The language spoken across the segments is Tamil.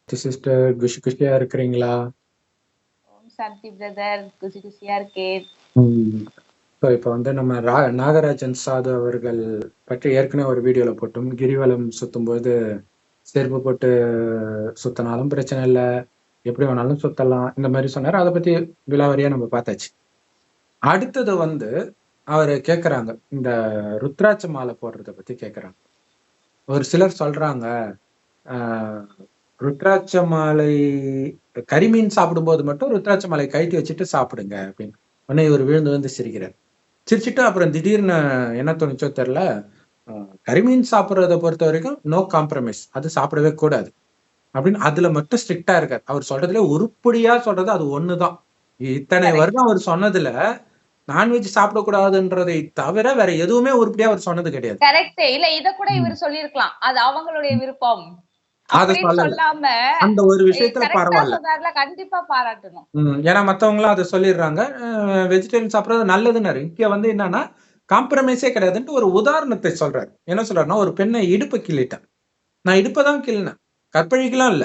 சிஸ்டர் குஷி குஷியா இருக்கிறீங்களா? ஓம் சாந்தி பிரதர், குஷி குஷியா இருக்கேன். இப்போ வந்து நம்ம நாகராஜன் சாது அவர்கள் பற்றி ஏற்கனவே ஒரு வீடியோல போட்டோம். கிரிவலம் சுத்தும் போது செருப்பு போட்டு சுத்தினாலும் பிரச்சனை இல்லை, எப்படி வேணாலும் சுத்தலாம், இந்த மாதிரி சொன்னாரு. அதை பத்தி விலாவரியா நம்ம பார்த்தாச்சு. அடுத்தது வந்து அவரு கேக்குறாங்க, இந்த ருத்ராட்ச மாலை போடுறத பத்தி கேக்குறாங்க. ஒரு சிலர் சொல்றாங்க, ருத்ராட்ச மாலை கரிமீன் சாப்பிடும்போது மட்டும் ருத்ராட்ச மாலை கழட்டி வச்சுட்டு சாப்பிடுங்க அப்படின்னு. உடனே இவர் விழுந்து வந்து சிரிக்கிறார். சிரிச்சுட்டு அப்புறம் திடீர்னு என்ன தோணுச்சோ தெரியல, கரிமீன் சாப்பிட்றத பொறுத்த வரைக்கும் நோ காம்ப்ரமைஸ், அது சாப்பிடவே கூடாது அப்படின்னு அதுல மட்டும் ஸ்ட்ரிக்டா இருக்காரு. அவர் சொல்றதுல உருப்படியா சொல்றது அது ஒண்ணுதான். இத்தனை வருடம் அவர் சொன்னதுல நான்வெஜ் சாப்பிடக்கூடாதுன்றதை தவிர வேற எதுவுமே உருப்படியா அவர் சொன்னது கிடையாது. கரெக்ட். இல்ல இத கூட இவர் சொல்லிருக்கலாம், அது அவங்களுடைய விருப்பம் அப்படின்னு சொல்லாம அந்த ஒரு விஷயத்துல பரவாயில்ல, கண்டிப்பா பாராட்டணும். ஏன்னா மத்தவங்க எல்லாம் அதை சொல்லிடுறாங்க, வெஜிடேரியன் சாப்பிடுறது நல்லதுன்னாரு. இங்க வந்து என்னன்னா காம்ப்ரமைஸே கிடையாதுன்ட்டு ஒரு உதாரணத்தை சொல்றாரு. என்ன சொல்றாருன்னா, ஒரு பெண்ணை இடுப்பு கிள்ளிட்டேன், நான் இடுப்பதான் கிள்ளினேன், கற்பழிக்கலாம் இல்ல,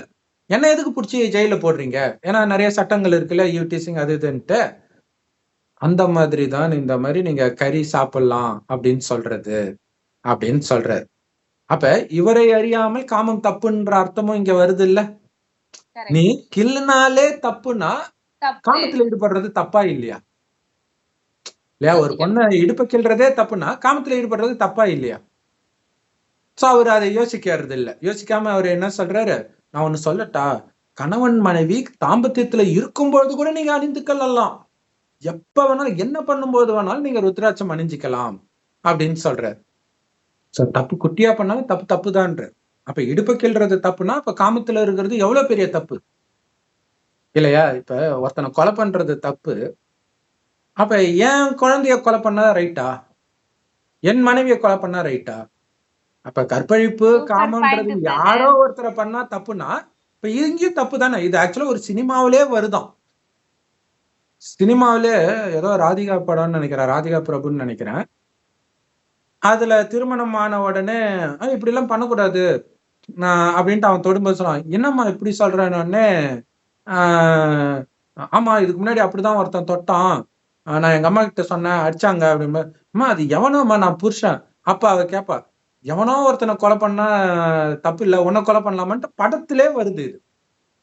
என்ன எதுக்கு பிடிச்சி ஜெயில போடுறீங்க, ஏன்னா நிறைய சட்டங்கள் இருக்குல்ல, யூடிசிங் அது இதுன்ட்டு. அந்த மாதிரி தான் இந்த மாதிரி நீங்க கறி சாப்பிடலாம் அப்படின்னு சொல்றது அப்படின்னு சொல்றாரு. அப்ப இவரை அறியாமல் காமம் தப்புன்ற அர்த்தமும் இங்க வருது இல்ல. நீ கிள்ளுனாலே தப்புனா காமத்துல ஈடுபடுறது தப்பா இல்லையா? இல்லையா? ஒரு பொண்ணை இடுப்ப கிள்றதே தப்புனா காமத்துல ஈடுபடுறது தப்பா இல்லையா? சோ அவரு அதை யோசிக்கிறது இல்ல. யோசிக்காம அவர் என்ன சொல்றாரு, நான் ஒண்ணு சொல்லட்டா, கணவன் மனைவி தாம்பத்தியத்துல இருக்கும்போது கூட நீங்க அணிந்து கொள்ளலாம், எப்ப வேணாலும் என்ன பண்ணும்போது வேணாலும் நீங்க ருத்ராட்சம் அணிஞ்சிக்கலாம் அப்படின்னு சொல்றாரு. சோ தப்பு குட்டியா பண்ணாலும் தப்பு தப்புதான்ற. அப்ப இடுப்ப கிள்றது தப்புனா அப்ப காமத்துல இருக்கிறது எவ்வளவு பெரிய தப்பு இல்லையா? இப்ப ஒருத்தனை கொலை பண்றது தப்பு, அப்ப என் குழந்தைய கொலை பண்ணா ரைட்டா, என் மனைவிய கொலை பண்ணா ரைட்டா? அப்ப கற்பழிப்பு காமம்ன்றது யாரோ ஒருத்தரை பண்ணா தப்புனா இப்ப இங்கேயும் தப்பு தானே. இது ஆக்சுவலா ஒரு சினிமாவிலே வருதான். சினிமாவிலே ஏதோ ராதிகா படம்னு நினைக்கிறேன், ராதிகா பிரபுன்னு நினைக்கிறேன். அதுல திருமணம் ஆன உடனே இப்படி எல்லாம் பண்ணக்கூடாது அப்படின்ட்டு அவன் தொடும்போது சொன்னான், என்னம்மா இப்படி சொல்றேன்னு. ஆமா இதுக்கு முன்னாடி அப்படிதான் ஒருத்தன் தொட்டான், நான் எங்க அம்மா கிட்ட சொன்னேன், அடிச்சாங்க அப்படின்னு. அம்மா அது எவனோம்மா, நான் புருஷன். அப்ப அவ கேப்பா, எவனோ ஒருத்தனை கொலை பண்ணா தப்பு இல்ல, உன்னை கொலை பண்ணலாமான்ட்டு படத்திலே வருது இது.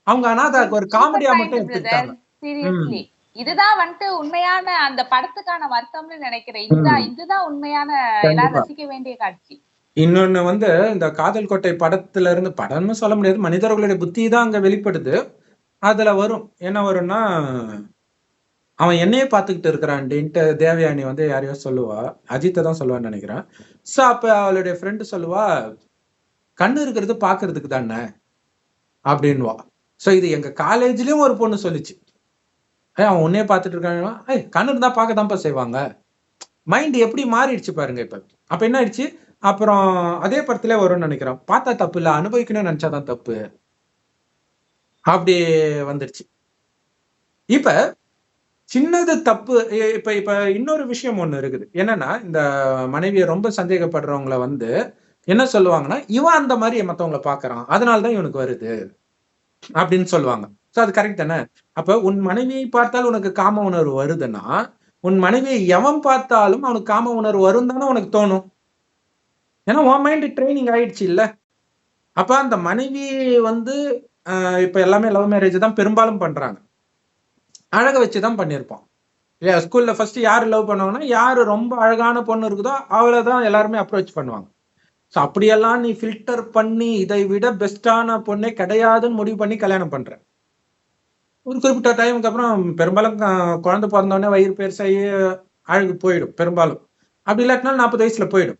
அவங்க ஆனா அதுக்கு ஒரு காமெடியா மட்டும் எடுத்துக்கிட்டாங்க. சீரியஸ்லி இதுதான் வந்துட்டு உண்மையான அந்த படத்துக்கான வருத்தம்னு நினைக்கிறேன். இதுதான் உண்மையான எல்லாரும் ரசிக்க வேண்டிய காட்சி. இன்னொன்னு வந்து இந்த காதல் கோட்டை படத்துல இருந்து, படம்னு சொல்ல முடியாது, மனிதர்களுடைய புத்தி தான் அங்க வெளிப்படுது. அதுல வரும், என்ன வரும்னா, அவன் என்னையே பாத்துக்கிட்டு இருக்கிறான்ட்டு தேவயானி வந்து யாரையோ சொல்லுவா, அஜித்தை தான் சொல்லுவான்னு நினைக்கிறேன். சோ அப்ப அவளுடைய ஃப்ரெண்டு சொல்லுவா, கண்ணு இருக்கிறது பாக்குறதுக்கு தானே அப்படின்வா. சோ இது எங்க காலேஜ்லயும் ஒரு பொண்ணு சொல்லிச்சு, அவன் உன்னையே பாத்துட்டு இருக்கான், கண்ணு இருந்தா பார்க்கதான்ப்பா செய்வாங்க. மைண்ட் எப்படி மாறிடுச்சு பாருங்க இப்ப. அப்ப என்ன ஆயிடுச்சு, அப்புறம் அதே படத்துல வரும்னு நினைக்கிறேன், பார்த்தா தப்பு இல்ல, அனுபவிக்கணும்னு நினைச்சாதான் தப்பு அப்படி வந்துருச்சு. இப்ப சின்னது தப்பு. இப்ப இப்ப இன்னொரு விஷயம் ஒண்ணு இருக்குது, என்னன்னா இந்த மனைவியை ரொம்ப சந்தேகப்படுறவங்களை வந்து என்ன சொல்லுவாங்கன்னா, இவன் அந்த மாதிரி மத்தவங்களை பாக்குறான், அதனாலதான் இவனுக்கு வருது அப்படின்னு சொல்லுவாங்க. சோ அது கரெக்ட் தானே. அப்ப உன் மனைவியை பார்த்தால் உனக்கு காம உணர்வு வருதுன்னா, உன் மனைவியை எவன் பார்த்தாலும் அவனுக்கு காம உணர்வு வரும் தானே உனக்கு தோணும். ஏன்னா உன் மைண்ட் ட்ரைனிங் ஆயிடுச்சு இல்ல. அப்ப அந்த மனைவி வந்து இப்ப எல்லாமே லவ் மேரேஜ் தான் பெரும்பாலும் பண்றாங்க, அழக வச்சுதான் பண்ணிருப்பான் இல்லையா. ஸ்கூல்ல ஃபர்ஸ்ட் யாரு லவ் பண்ணுவாங்கன்னா, யாரு ரொம்ப அழகான பொண்ணு இருக்குதோ அவளைதான் எல்லாருமே அப்ரோச் பண்ணுவாங்க. ஸோ அப்படியெல்லாம் நீ ஃபில்டர் பண்ணி இதை விட பெஸ்டான பொண்ணே கிடையாதுன்னு முடிவு பண்ணி கல்யாணம் பண்ற. ஒரு குறிப்பிட்ட டைமுக்கு அப்புறம் பெரும்பாலும் குழந்தை பிறந்தோடனே வயிறு பெருசாகி அழகு போயிடும் பெரும்பாலும். அப்படி இல்லாட்டினா 40 வயசுல போயிடும்.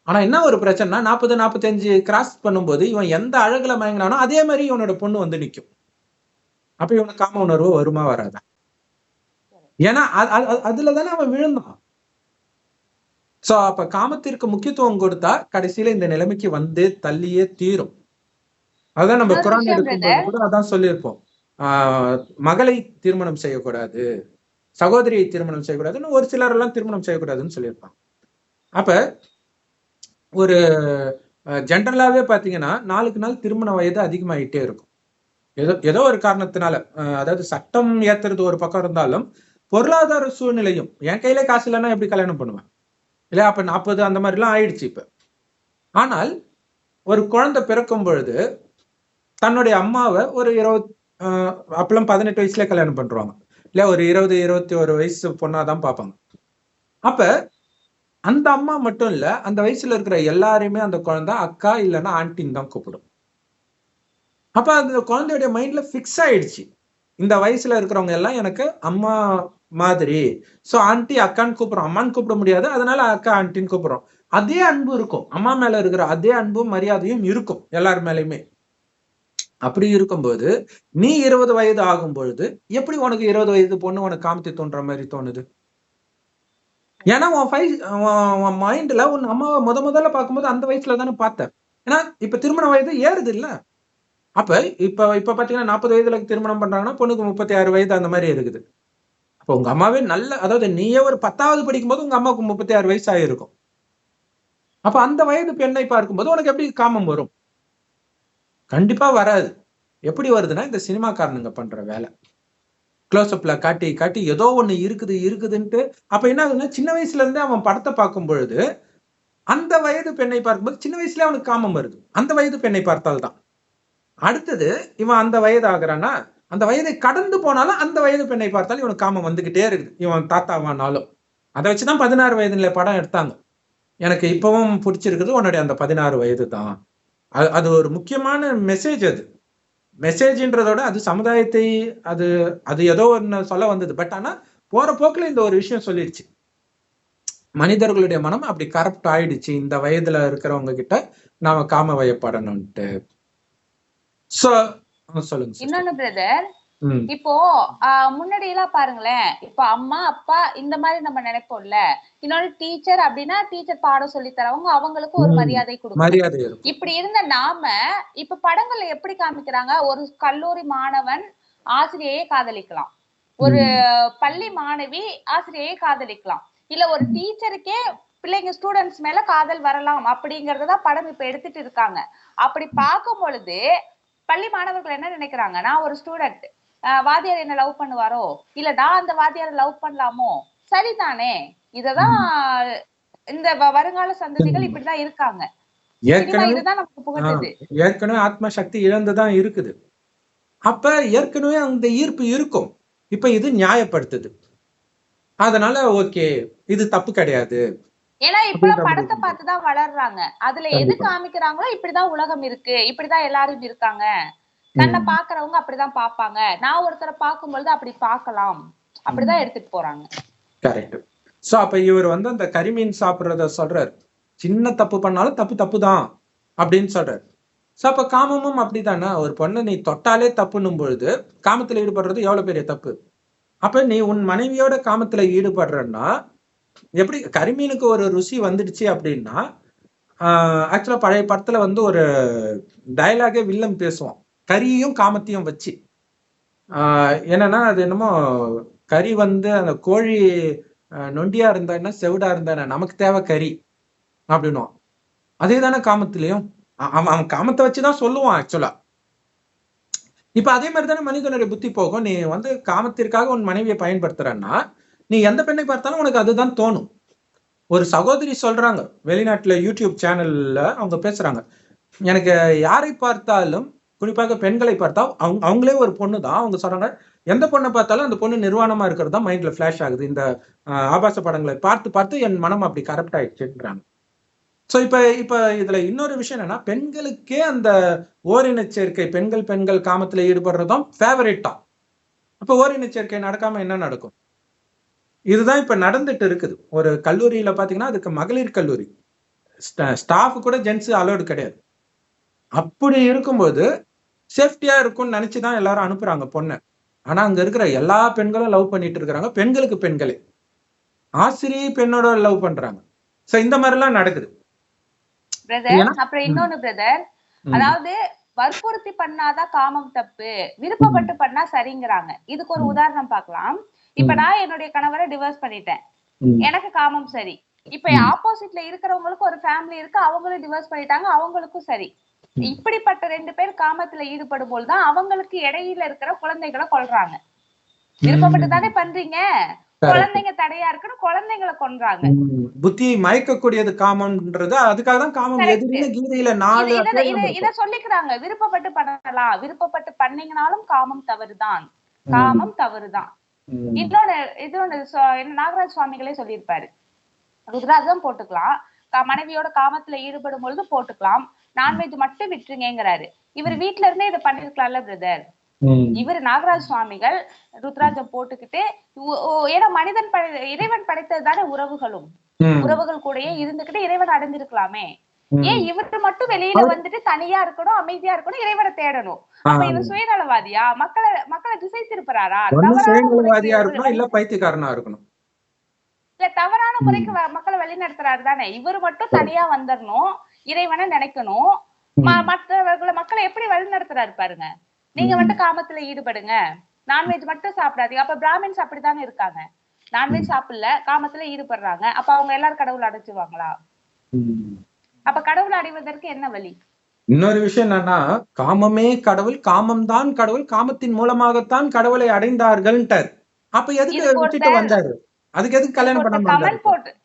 ஆனா என்ன ஒரு பிரச்சனைனா, 40 45 கிராஸ் பண்ணும்போது இவன் எந்த அழகுல மயங்கினானோ அதே மாதிரி இவனோட பொண்ணு வந்து நிற்கும். அப்ப இவனுக்கு காம உணர்வு வருமா வராதா? ஏன்னா அதுலதானே அவன் விழுந்தான். சோ அப்ப காமத்திற்கு முக்கியத்துவம் கொடுத்தா கடைசியில இந்த நிலைமைக்கு வந்து தள்ளியே தீரும். அதான் நம்ம குரான் எடுக்கும்போது கூட அதான் சொல்லியிருப்போம், மகளை திருமணம் செய்யக்கூடாது, சகோதரியை திருமணம் செய்யக்கூடாதுன்னு, ஒரு சிலர் எல்லாம் திருமணம் செய்யக்கூடாதுன்னு சொல்லியிருப்பாங்க. அப்ப ஒரு ஜென்ரலாவே பாத்தீங்கன்னா நாளுக்கு நாள் திருமண வயது அதிகமாயிட்டே இருக்கும். ஏதோ ஒரு காரணத்தினால அதாவது சட்டம் ஏத்துறது ஒரு பக்கம் இருந்தாலும் பொருளாதார சூழ்நிலையும், என் கையில காசு இல்லைன்னா எப்படி கல்யாணம் பண்ணுவேன் இல்லையா? அப்ப 40 அந்த மாதிரி எல்லாம் ஆயிடுச்சு இப்ப. ஆனால் ஒரு குழந்தை பிறக்கும் பொழுது தன்னுடைய அம்மாவை ஒரு 20 அப்பெல்லாம் 18 வயசுல கல்யாணம் பண்றாங்க இல்லையா? ஒரு 20-21 வயசு பொண்ணாதான் பார்ப்பாங்க. அப்ப அந்த அம்மா மட்டும் இல்ல, அந்த வயசுல இருக்கிற எல்லாரையுமே அந்த குழந்தை அக்கா இல்லைன்னா ஆண்டின்னு தான் கூப்பிடும். அப்ப அந்த குழந்தையுடைய மைண்ட்ல பிக்ஸ் ஆயிடுச்சு, இந்த வயசுல இருக்கிறவங்க எல்லாம் எனக்கு அம்மா மாதிரி. சோ ஆண்டி அக்கான்னு கூப்பிடுறோம், அம்மான்னு கூப்பிட முடியாது, அதனால அக்கா ஆண்டின்னு கூப்பிடுறோம். அதே அன்பு இருக்கும், அம்மா மேல இருக்கிற அதே அன்பும் மரியாதையும் இருக்கும் எல்லார் மேலயுமே. அப்படி இருக்கும்போது நீ 20 வயது ஆகும் பொழுது எப்படி உனக்கு 20 வயது பொண்ணு உனக்கு காமித்து தோன்ற மாதிரி தோணுது? ஏன்னா உன் மைண்ட்ல உன் அம்மாவை முதல்ல பார்க்கும்போது அந்த வயசுல தானே பார்த்த. ஏன்னா இப்ப திருமண வயது ஏறுது இல்ல. அப்ப இப்ப பாத்தீங்கன்னா 40 வயதுல திருமணம் பண்றாங்கன்னா பொண்ணுக்கு 36 வயது அந்த மாதிரி இருக்குது. அப்ப உங்க அம்மாவே நல்ல, அதாவது நீயே ஒரு 10வது படிக்கும் போது உங்க அம்மாவுக்கு 36 வயசு ஆயிருக்கும். அப்ப அந்த வயது பெண்ணை பார்க்கும்போது உனக்கு எப்படி காமம் வரும்? கண்டிப்பா வராது. எப்படி வருதுன்னா இந்த சினிமாக்காரனுங்க பண்ற வேலை. க்ளோஸ்அப்ல காட்டி காட்டி ஏதோ ஒண்ணு இருக்குதுன்ட்டு. அப்ப என்ன ஆகுதுன்னா சின்ன வயசுல இருந்தே அவன் படத்தை பார்க்கும் பொழுது அந்த வயது பெண்ணை பார்க்கும்போது சின்ன வயசுல அவனுக்கு காமம் வருது, அந்த வயது பெண்ணை பார்த்தால்தான். அடுத்தது இவன் அந்த வயது ஆகுறான்னா, அந்த வயதை கடந்து போனாலும் அந்த வயது பெண்ணை பார்த்தாலும் இவனுக்கு காமம் வந்துகிட்டே இருக்குது, இவன் தாத்தாவானாலும். அதை வச்சுதான் 16 வயதுல படம் எடுத்தாங்க. எனக்கு இப்பவும் பிடிச்சிருக்குது உன்னுடைய அந்த 16 வயது தான். அது ஒரு முக்கியமான மெசேஜ். அது மெசேஜ்ன்றதோட அது சமுதாயத்தை அது அது ஏதோ ஒன்னு சொல்ல வந்தது. பட் ஆனா போற போக்குல இந்த ஒரு விஷயம் சொல்லிடுச்சு, மனிதர்களுடைய மனம் அப்படி கரப்ட் ஆயிடுச்சு இந்த வயதுல இருக்கிறவங்க கிட்ட நாம காம வயப்படணும்ட்டு. சொல்லுங்க. இன்னொன்னு பிரதர், இப்போ முன்னாடி எல்லாம் பாருங்களேன், இப்ப அம்மா அப்பா இந்த மாதிரி நம்ம நினைப்போம்ல. இன்னொரு டீச்சர் அப்படின்னா டீச்சர் பாடம் சொல்லி தரவங்க, அவங்களுக்கு ஒரு மரியாதை கொடுக்கும். இப்படி இருந்த நாம இப்ப படங்கள்ல எப்படி காமிக்கிறாங்க, ஒரு கல்லூரி மாணவன் ஆசிரியையே காதலிக்கலாம், ஒரு பள்ளி மாணவி ஆசிரியையே காதலிக்கலாம், இல்ல ஒரு டீச்சருக்கே பிள்ளைங்க ஸ்டூடெண்ட்ஸ் மேல காதல் வரலாம் அப்படிங்கறதுதான் படம் இப்ப எடுத்துட்டு இருக்காங்க. அப்படி பார்க்கும் பொழுது பள்ளி மாணவர்கள் என்ன நினைக்கிறாங்க, நான் ஒரு ஸ்டூடெண்ட், வாத்தியார் என்ன லவ் பண்ணுவாரோ, இல்ல நான் அந்த வாத்தியார லவ் பண்ணலாமோ, சரிதானே? இததான் இந்த வருங்கால சந்ததிகள் இப்படிதான் இருக்காங்க. இதுதான் நமக்கு புகட்டுது. ஏற்கனவே ஆத்ம சக்தி இழந்துதான் இருக்குது. அப்ப ஏற்கனவே அந்த ஈர்ப்பு இருக்கும், இப்ப இது நியாயப்படுத்துது. அதனால ஓகே, இது தப்பு கிடையாது. ஏன்னா இப்பெல்லாம் படத்தை பார்த்துதான் வளர்றாங்க. அதுல எது காமிக்கிறாங்களோ இப்படிதான் உலகம் இருக்கு, இப்படிதான் எல்லாரும் இருக்காங்க, தன்னை பாக்குறவங்க அப்படிதான் பாப்பாங்க, நான் ஒருத்தரை பார்க்கும் பொழுது அப்படி பார்க்கலாம், அப்படிதான் எடுத்துட்டு போறாங்க. கரெக்ட். சோ அப்ப இவர் அந்த கரிமீன் சாப்பிடுறத சொல்றாரு, சின்ன தப்பு பண்ணாலும் தப்பு தான் அப்படின்னு சொல்றாரு. சோ அப்ப காமமும் அப்படித்தானே, ஒரு பொண்ணை நீ தொட்டாலே தப்புன்னும் பொழுது காமத்துல ஈடுபடுறது எவ்வளவு பெரிய தப்பு. அப்ப நீ உன் மனைவியோட காமத்துல ஈடுபடுறன்னா எப்படி கரிமீனுக்கு ஒரு ருசி வந்துடுச்சு அப்படின்னா, ஆக்சுவலா பழைய படத்துல ஒரு டயலாகே வில்லன் பேசுவான், கரியும் காமத்தையும் வச்சு. என்னன்னா அது என்னமோ கறி அந்த கோழி நொண்டியா இருந்தா என்ன, செவிடா இருந்தா என்ன, நமக்கு தேவை கறி அப்படின்னுவான். அதே தானே காமத்திலையும், அவன் காமத்தை வச்சுதான் சொல்லுவான் ஆக்சுவலா. இப்ப அதே மாதிரி தானே மனிதனுடைய புத்தி போகும். நீ காமத்திற்காக உன் மனைவியை பயன்படுத்துறன்னா நீ எந்த பெண்ணை பார்த்தாலும் உனக்கு அதுதான் தோணும். ஒரு சகோதரி சொல்றாங்க, வெளிநாட்டுல யூடியூப் சேனல்ல அவங்க பேசுறாங்க, எனக்கு யாரை பார்த்தாலும், குறிப்பாக பெண்களை பார்த்தா அவங்களே ஒரு பொண்ணு தான், அவங்க சொல்றாங்க எந்த பொண்ணை பார்த்தாலும் அந்த பொண்ணு நிர்வாணமா இருக்கிறது தான் மைண்ட்ல பிளாஷ் ஆகுது, இந்த ஆபாச படங்களை பார்த்து பார்த்து என் மனம் அப்படி கரப்ட் ஆயிடுச்சுன்றாங்க. சோ இப்ப இதுல இன்னொரு விஷயம் என்னன்னா, பெண்களுக்கே அந்த ஓரின சேர்க்கை, பெண்கள் காமத்துல ஈடுபடுறதும் ஃபேவரேட்டா. அப்ப ஓரின சேர்க்கை நடக்காம என்ன நடக்கும்? இதுதான் இப்ப நடந்துட்டு இருக்குது. ஒரு கல்லூரியில பாத்தீங்கன்னா அதுக்கு மகளிர் கல்லூரி, ஸ்டாஃப் கூட ஜென்ஸ் அலோடு கிடையாது. அப்படி இருக்கும்போது சேஃப்டியா இருக்கும்னு நினைச்சுதான் எல்லாரும் அனுப்புறாங்க பொண்ணை. ஆனா அங்க இருக்கிற எல்லா பெண்களும் லவ் பண்ணிட்டு இருக்கிறாங்க, பெண்களுக்கு பெண்களே. ஆசிரியை பெண்ணோட லவ் பண்றாங்க. சோ இந்த மாதிரி எல்லாம் நடக்குது. அப்புறம் இன்னொன்னு பிரதர், அதாவது வற்புறுத்தி பண்ணாதான் காமம் தப்பு, விருப்பப்பட்டு பண்ணா சரிங்கிறாங்க. இதுக்கு ஒரு உதாரணம் பார்க்கலாம். இப்ப நான் என்னுடைய கணவரை டிவோர்ஸ் பண்ணிட்டேன், எனக்கு காமம் சரி. இப்ப ஆப்போசிட்ல இருக்கிறவங்களுக்கு ஒரு ஃபேமிலி இருக்கு, அவங்களும் டிவோர்ஸ் பண்ணிட்டாங்க, அவங்களுக்கும் சரி. இப்படிப்பட்ட 2 பேர் காமத்துல ஈடுபடும் போதுதான் அவங்களுக்கு இடையில இருக்கிற குழந்தைகளை கொல்றாங்க. விருப்பப்பட்டு தானே பண்றீங்க, குழந்தைங்க தடையா இருக்குன்னு குழந்தைங்களை கொல்றாங்க. புத்தியை மயக்கக்கூடியது காமம்ன்றது, அதுக்காக தான் காமம் எதிரின்னு கீதையில 4 இத சொல்லிக்கிறாங்க. விருப்பப்பட்டு பண்ணலாம், விருப்பப்பட்டு பண்ணீங்கனாலும் காமம் தவறுதான், காமம் தவறுதான். இன்னொன்னு நாகராஜ் சுவாமிகளே சொல்லியிருப்பாரு, ருத்ராஜம் போட்டுக்கலாம், மனைவியோட காமத்துல ஈடுபடும் பொழுது போட்டுக்கலாம், நான்வெஜ் மட்டும் விட்டுருங்கிறாரு. இவர் வீட்டுல இருந்தே இதை பண்ணிருக்கலாம்ல பிரதர். இவர் நாகராஜ் சுவாமிகள் ருத்ராஜம் போட்டுக்கிட்டு, ஏன்னா மனிதன் இறைவன் படைத்தது தானே உறவுகளும், உறவுகள் கூடயே இருந்துகிட்டு இறைவன் அடைஞ்சிருக்கலாமே. ஏன் இவரு மட்டும் வெளியில வந்துட்டு தனியா இருக்கணும், அமைதியா இருக்கணும், இறைவனை தேடணும்? அப்ப இவர் சுயநலவாதியா? மக்களை திசை திருப்புறாரா? இல்ல பைத்தியக்காரனா இருக்கணும், இல்ல தவறான முறைக்கு மக்களை வழிநடத்துறாரு தானே. இவரு மட்டும் தனியா வந்துடணும், இறைவனை நினைக்கணும், மக்களை எப்படி வழிநடத்துறாரு பாருங்க. நீங்க மட்டும் காமத்துல ஈடுபடுங்க, நான்வெஜ் மட்டும் சாப்பிடாதீங்க. அப்ப பிராமின்ஸ் அப்படித்தானே இருக்காங்க, நான்வெஜ் சாப்பிடல, காமத்துல ஈடுபடுறாங்க. அப்ப அவங்க எல்லாரும் கடவுள் அடைச்சுவாங்களா? அப்ப கடவுள் அடைவதற்கு என்ன வழி? இன்னொரு விஷயம் என்னன்னா, காமமே கடவுள், காமம் தான் கடவுள், காமத்தின் மூலமாகத்தான் கடவுளை அடைந்தார்கள்ன்ட்டார். அப்ப எதுக்கு விட்டுட்டு வந்தாரு? அதுக்கு எதுக்கு கல்யாணம் பண்ண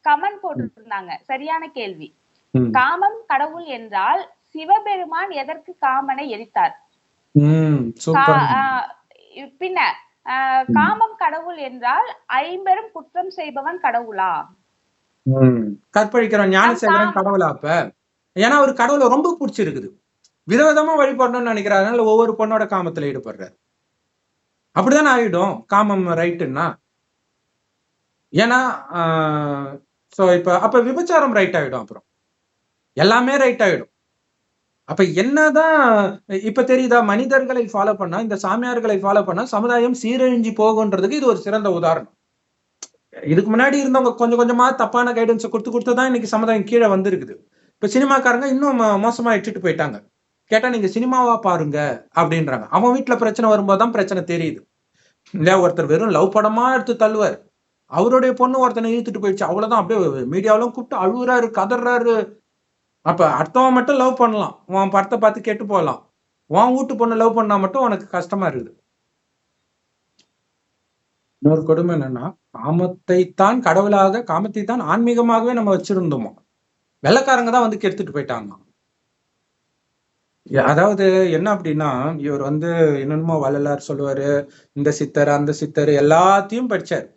கமெண்ட் போட்டு இருந்தாங்க. சரியான கேள்வி. காமம் கடவுள் என்றால் சிவபெருமான் எதற்கு காமனை எரித்தார்? பின்ன காமம் கடவுள் என்றால் ஐம்பெரும் குற்றம் செய்பவன் கடவுளா? கற்பழிக்கிறவன் ஞானசேகரன் கடவுளா? அப்ப ஏன்னா ஒரு கடவுளை ரொம்ப பிடிச்சிருக்குது, விதவிதமா வழிபடணும்னு நினைக்கிறாரு, அதனால ஒவ்வொரு பொண்ணோட காமத்துல ஈடுபடுறாரு. அப்படிதானே ஆயிடும் காமம் ரைட்டுன்னா. ஏன்னா இப்ப அப்ப விபச்சாரம் ரைட் ஆயிடும், அப்புறம் எல்லாமே ரைட் ஆயிடும். அப்ப என்னதான் இப்ப தெரியுதா, மனிதர்களை ஃபாலோ பண்ணா, இந்த சாமியார்களை ஃபாலோ பண்ணா சமுதாயம் சீரழிஞ்சு போகுன்றதுக்கு இது ஒரு சிறந்த உதாரணம். இதுக்கு முன்னாடி இருந்தவங்க கொஞ்சம் கொஞ்சமா தப்பான கைடன்ஸை கொடுத்துதான் இன்னைக்கு சமுதாயம் கீழே வந்திருக்குது. இப்ப சினிமாக்காரங்க இன்னும் மோசமா இட்டுட்டு போயிட்டாங்க. கேட்டா நீங்க சினிமாவா பாருங்க அப்படின்றாங்க. அவன் வீட்டுல பிரச்சனை வரும்போதுதான் பிரச்சனை தெரியுது. இல்ல ஒருத்தர் வெறும் லவ் படமா எடுத்து தள்ளுவார், அவருடைய பொண்ணு ஒருத்தனை இழுத்துட்டு போயிடுச்சு, அவ்வளவுதான், அப்படியே மீடியாவிலும் கூப்பிட்டு அழுகுறாரு, கதறாரு. அப்ப அடுத்தவன் மட்டும் லவ் பண்ணலாம், உன் படத்தை பார்த்து கெட்டு போகலாம், உன் வீட்டு பொண்ணு லவ் பண்ணா மட்டும் உனக்கு கஷ்டமா இருக்குது. இன்னொரு கொடுமை என்னன்னா, காமத்தை தான் கடவுளாக, காமத்தை தான் ஆன்மீகமாகவே நம்ம வச்சிருந்தோமோ, வெள்ளக்காரங்க தான் வந்து கெடுத்துட்டு போயிட்டாங்க. அதாவது என்ன அப்படின்னா, இவர் என்னென்னமோ வள்ளலார் சொல்லுவாரு, இந்த சித்தர் அந்த சித்தர் எல்லாத்தையும் படிச்சாரு,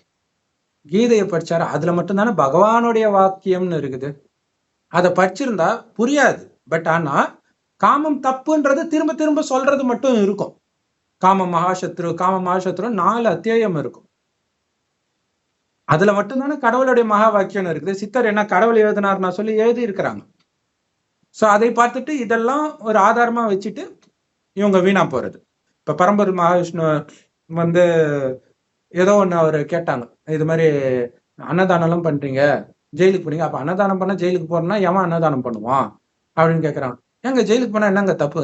கீதையை படிச்சாரு, அதுல மட்டும்தானே பகவானுடைய வாக்கியம்னு இருக்குது. அதை படிச்சிருந்தா புரியாது. பட் ஆனா காமம் தப்புன்றது திரும்ப திரும்ப சொல்றது மட்டும் இருக்கும். காம மகாசத்ரு 4 அத்தியாயம் இருக்கும், அதுல மட்டும்தானே கடவுளுடைய மகா வாக்கியம் இருக்குது. சித்தர் என்ன கடவுள் எழுதினார் நான் சொல்லி எழுதி இருக்கிறாங்க. சோ அதை பார்த்துட்டு இதெல்லாம் ஒரு ஆதாரமா வச்சுட்டு இவங்க வீணா போறது. இப்ப பரம்பொருள் மகாவிஷ்ணு ஏதோ ஒண்ணு அவரு கேட்டாங்க, இது மாதிரி அன்னதானம் எல்லாம் பண்றீங்க, ஜெயிலுக்கு போனீங்க, அப்ப அன்னதானம் பண்ண ஜெயிலுக்கு போறோம்னா எவன் அன்னதானம் பண்ணுவான் அப்படின்னு கேக்குறாங்க. எங்க ஜெயிலுக்கு போனா என்னங்க தப்பு,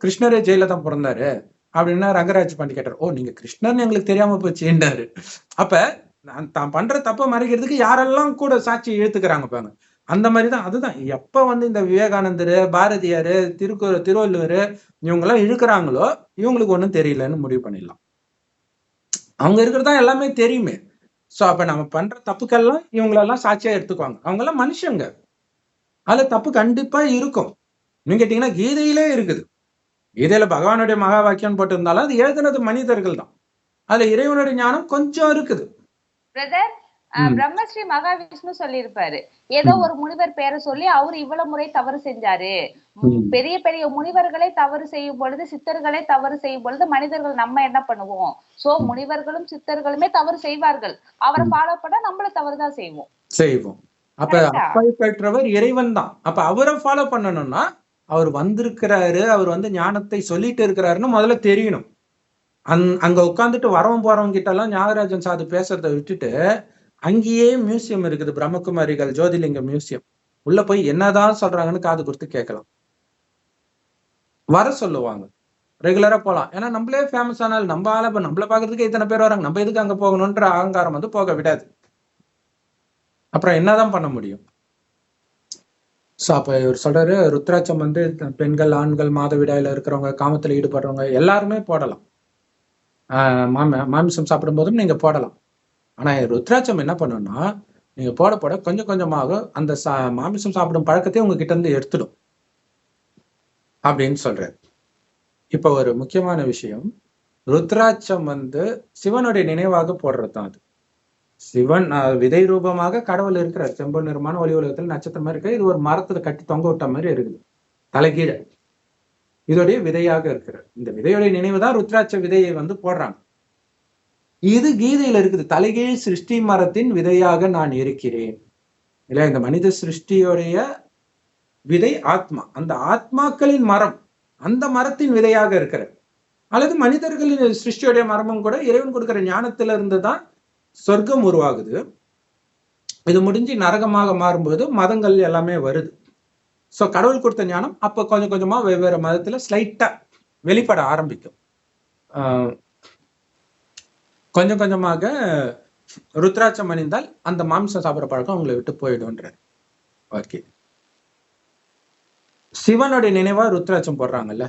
கிருஷ்ணரே ஜெயில தான் பிறந்தாரு அப்படின்னா ரங்கராஜ் பாண்டி கேட்டாரு. ஓ நீங்க கிருஷ்ணர்னு எங்களுக்கு தெரியாம போச்சுன்றாரு. அப்ப தான் பண்ற தப்ப மறைக்கிறதுக்கு யாரெல்லாம் கூட சாட்சி இழுத்துக்கிறாங்க பாருங்க. அந்த மாதிரிதான். அதுதான் எப்ப இந்த விவேகானந்தர், பாரதியாரு, திருவள்ளுவர் இவங்க எல்லாம் இழுக்கிறாங்களோ இவங்களுக்கு ஒண்ணும் தெரியலன்னு முடிவு பண்ணிடலாம். அவங்க இருக்கிறதா எல்லாமே தெரியுமே. சோ அப்ப நம்ம பண்ற தப்புக்கெல்லாம் இவங்களெல்லாம் சாட்சியா எடுத்துக்குவாங்க. அவங்க எல்லாம் மனுஷங்க, அதுல தப்பு கண்டிப்பா இருக்கும். நீங்க கேட்டீங்கன்னா கீதையிலே இருக்குது. கீதையில பகவானுடைய மகா வாக்கியம் போட்டு இருந்தாலும் அது எழுதுனது மனிதர்கள் தான், அதுல இறைவனுடைய ஞானம் கொஞ்சம் இருக்குது. பிரதர், பிரம்மஸ்ரீ மகாவிஷ்ணு சொல்லியிருப்பாரு, ஏதோ ஒரு முனிவர் பேரை சொல்லி அவரு இவ்வளவு முறை தவறு செஞ்சாரு. பெரிய பெரிய முனிவர்களை தவறு செய்யும் பொழுது, சித்தர்களை தவறு செய்யும் பொழுது மனிதர்கள் நம்ம என்ன பண்ணுவோம்? சோ முனிவர்களும் சித்தர்களுமே தவறு செய்வார்கள், அவரை ஃபாலோ பண்ணா நம்மளும் தவறுதான் செய்வோம். அப்ப அப்பை பெற்றவர் இறைவன் தான். அப்ப அவரை ஃபாலோ பண்ணணும்னா அவர் வந்திருக்கிறாரு, அவர் ஞானத்தை சொல்லிட்டு இருக்கிறாருன்னு முதல்ல தெரியணும். அங்க உட்காந்துட்டு வரவன் போறவங்க கிட்ட எல்லாம் ஞானராஜன் சாது பேசுறதை விட்டுட்டு, அங்கேயே மியூசியம் இருக்குது, பிரம்மகுமாரிகள் ஜோதிலிங்க மியூசியம், உள்ள போய் என்னதான் சொல்றாங்கன்னு காது கொடுத்து கேட்கலாம். வர சொல்லுவாங்க, ரெகுலரா போலாம். ஏன்னா நம்மளே ஃபேமஸ் ஆனால் நம்ம ஆள நம்மள பாக்குறதுக்கு இத்தனை பேர் வராங்க, நம்ம எதுக்கு அங்க போகணும்ன்ற அகங்காரம் போக விடாது. அப்புறம் என்னதான் பண்ண முடியும்? ஸோ அப்ப இவர் சொல்றாரு, ருத்ராட்சம் வந்து பெண்கள், ஆண்கள், மாதவிடாயில இருக்கிறவங்க, காமத்துல ஈடுபடுறவங்க எல்லாருமே போடலாம். மாமிசம் சாப்பிடும் போதும் நீங்க போடலாம். ஆனா ருத்ராட்சம் என்ன பண்ணும்னா, நீங்க போட போட கொஞ்சம் கொஞ்சமாக அந்த மாமிசம் சாப்பிடும் பழக்கத்தை உங்ககிட்ட இருந்து எடுத்துடும் அப்படின்னு சொல்றாரு. இப்ப ஒரு முக்கியமான விஷயம், ருத்ராட்சம் வந்து சிவனுடைய நினைவாக போடுறதுதான் அது. சிவன் விதை ரூபமாக கடவுள் இருக்கிறார். செம்பு நிறமான ஒளி உலகத்தில் நட்சத்திரமா இருக்கு. இது ஒரு மரத்துல கட்டி தொங்க விட்ட மாதிரி இருக்குது, தலைகீழ. இதோடைய விதையாக இருக்கிறார். இந்த விதையுடைய நினைவு தான் ருத்ராட்ச விதையை வந்து போடுறாங்க. இது கீதையில இருக்குது. தலைகீழ் சிருஷ்டி மரத்தின் விதையாக நான் இருக்கிறேன் இல்ல. இந்த மனித சிருஷ்டியுடைய விதை ஆத்மா. அந்த ஆத்மாக்களின் மரம், அந்த மரத்தின் விதையாக இருக்கிற, அல்லது மனிதர்களின் சிருஷ்டியுடைய மரமும் கூட இறைவன் கொடுக்கிற ஞானத்தில இருந்துதான் சொர்க்கம் உருவாகுது. இது முடிஞ்சு நரகமாக மாறும்போது மதங்கள் எல்லாமே வருது. சோ கடவுள் கொடுத்த ஞானம் அப்ப கொஞ்சம் கொஞ்சமா வெவ்வேறு மதத்துல ஸ்லைட்டா வெளிப்பட ஆரம்பிக்கும். கொஞ்சம் கொஞ்சமாக ருத்ராட்சம் அணிந்தால் அந்த மாம்சம் சாப்பிட்ற பழக்கம் உங்களை விட்டு போயிடும்ன்ற. ஓகே, சிவனுடைய நினைவா ருத்ராட்சம் போடுறாங்கல்ல,